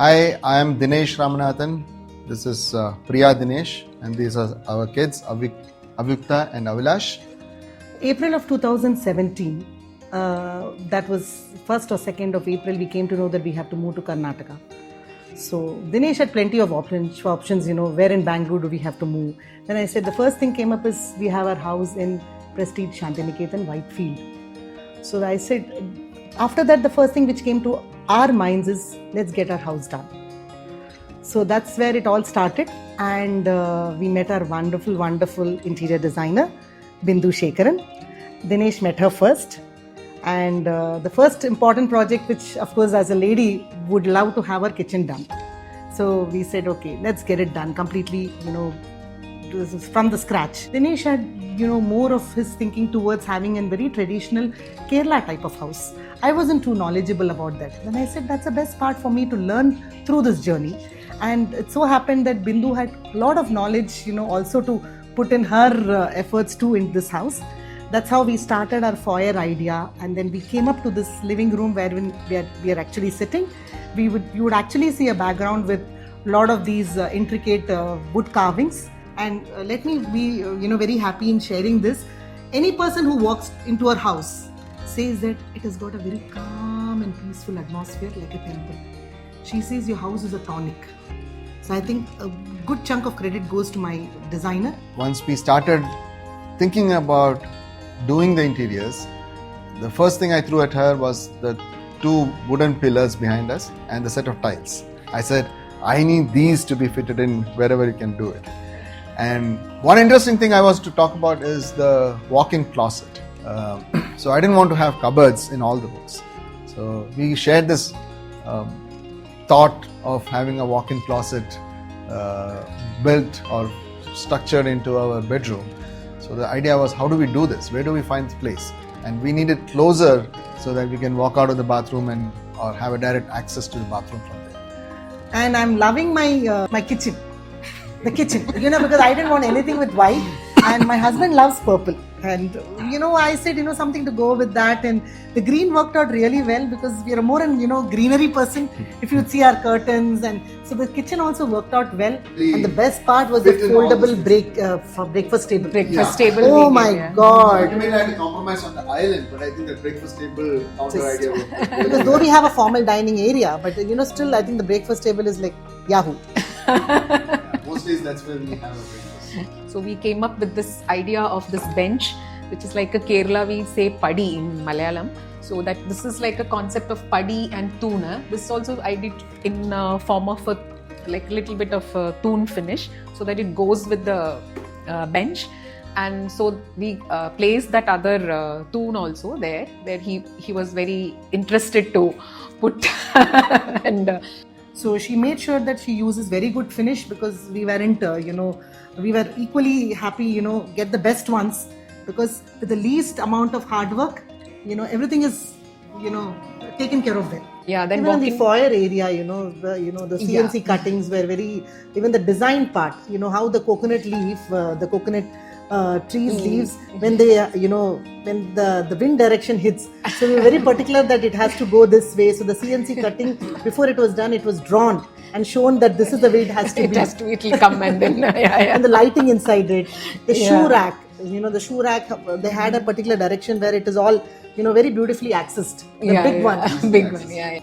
Hi, I am Dinesh Ramanathan. This is Priya Dinesh, and these are our kids, Avyukta and Avilash. April of 2017, that was 1st or 2nd of April, we came to know that we have to move to Karnataka. So Dinesh had plenty of options, where in Bangalore do we have to move? Then I said, the first thing came up is we have our house in Prestige Shantiniketan, Whitefield. So I said, after that, the first thing which came to our minds is, let's get our house done. So that's where it all started, and we met our wonderful, wonderful interior designer, Bindu Shekaran. Dinesh met her first, and the first important project, which of course as a lady would love to have her kitchen done. So we said, okay, let's get it done completely, this is from the scratch. Dinesh had, more of his thinking towards having a very traditional Kerala type of house. I wasn't too knowledgeable about that. Then I said, that's the best part for me to learn through this journey. And it so happened that Bindu had a lot of knowledge, also to put in her efforts too in this house. That's how we started our foyer idea, and then we came up to this living room where we are actually sitting. You would actually see a background with a lot of these intricate wood carvings. And let me be very happy in sharing this. Any person who walks into our house says that it has got a very calm and peaceful atmosphere like a temple. She says your house is a tonic. So I think a good chunk of credit goes to my designer. Once we started thinking about doing the interiors, the first thing I threw at her was the 2 wooden pillars behind us and the set of tiles. I said, I need these to be fitted in wherever you can do it. And one interesting thing I was to talk about is the walk-in closet. So I didn't want to have cupboards in all the rooms. So we shared this thought of having a walk-in closet built or structured into our bedroom. So the idea was, how do we do this? Where do we find the place? And we need it closer so that we can walk out of the bathroom or have a direct access to the bathroom from there. And I'm loving my kitchen. The kitchen, because I didn't want anything with white, and my husband loves purple. And, I said, something to go with that. And the green worked out really well because we are more an, greenery person. If you'd see our curtains. And so the kitchen also worked out well. And the best part was the foldable breakfast table. Breakfast table. Oh my God. I mean, I had to compromise on the island, but I think the breakfast table counter idea was because though we have a formal dining area, but, still I think the breakfast table is like Yahoo. Most days that's when we have a breakfast. So we came up with this idea of this bench, which is like a Kerala, we say paddy in Malayalam. So that this is like a concept of paddy and tuna. This also I did in form of a little bit of a tune finish, so that it goes with the bench. And so we placed that other tune also there, where he was very interested to put and. So she made sure that she uses very good finish, because we weren't, we were equally happy, get the best ones, because with the least amount of hard work, everything is, taken care of there. Yeah, then even in the foyer area, the CNC cuttings were very, even the design part, how the coconut leaf, the coconut trees leaves, when they, when the wind direction hits. So we were very particular that it has to go this way. So the CNC cutting, before it was done, it was drawn and shown that this is the way it has to be. It will come and then, And the lighting inside it. The shoe rack, the shoe rack, they had a particular direction where it is all, very beautifully accessed. The big one. Big one, yeah.